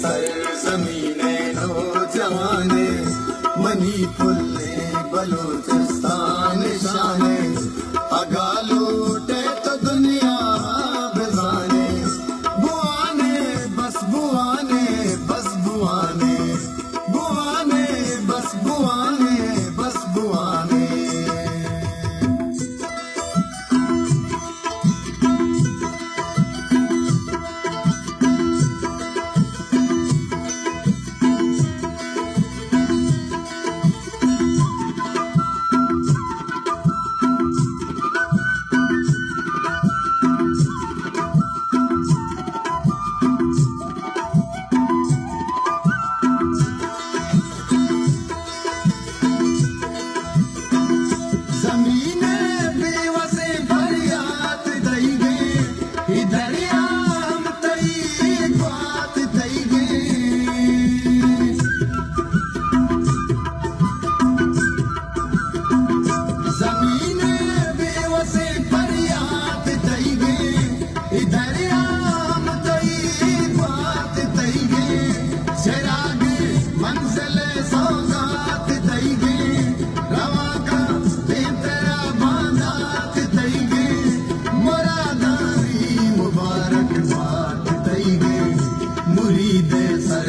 सरजमीने नौजवाने money पुल्ले Balochistan शाने अगा लूटे तो दुनिया बेजाने बुआने बस बुआने बस बुआने बुआने बस बुआने बस बुआने।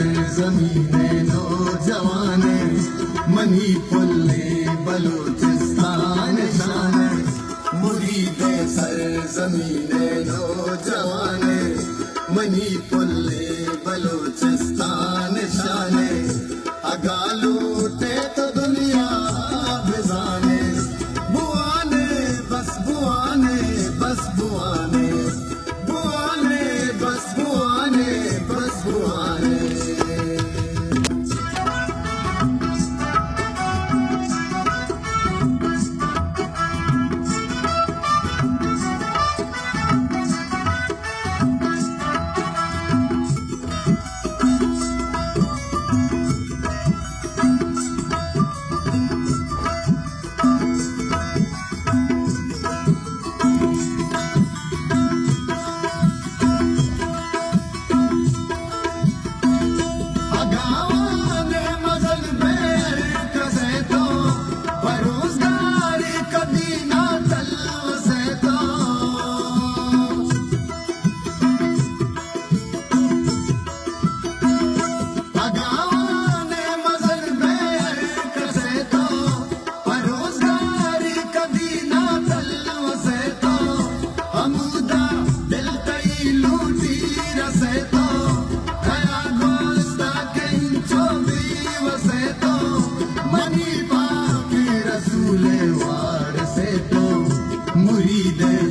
सरजमीने नौजवाने मनी पुल्ले बलूचिस्तान शाने मुरीदे सरजमीने नौजवाने मनी पुल्ले बलूचिस्तान शाने अगा लूटे तो दुनिया बेजाने बुआने बस बुआने बस बुआने बुआने बस बुआने बस बुआने।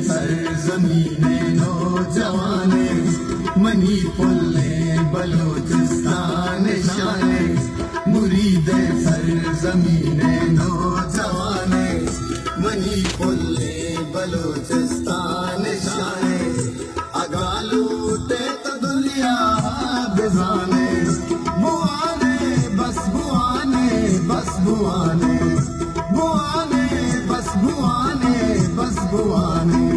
सरजमीने नौजवाने मनी पुल्ले बलूचिस्तान शाने मुरीदे सरजमीने नौजवाने मनी पुल्ले बलूचिस्तान शाने अगा लूटे तो दुनिया बेजाने बुआने बस बुआने बस बुआने बुआने बस बुआने बस बुआने।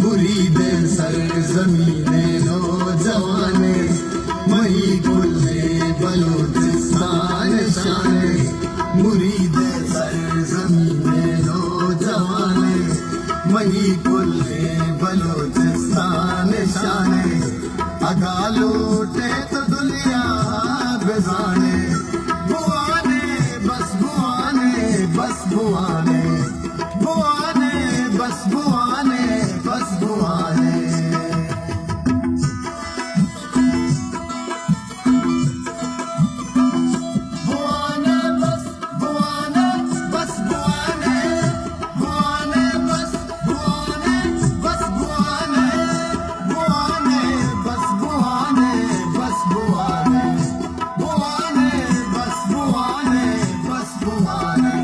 मुरीदे सरजमीने नौजवाने मही पुल्ले बलूचिस्तान शाने मुरीदे सरजमीने नौजवाने मही कुल्ले बलोचिस्तान शाने अगा लूटे तो दुनिया बेजाने बुआने बस बुआने बस बुआने बुआने बस बुआने बस बुआने Buane,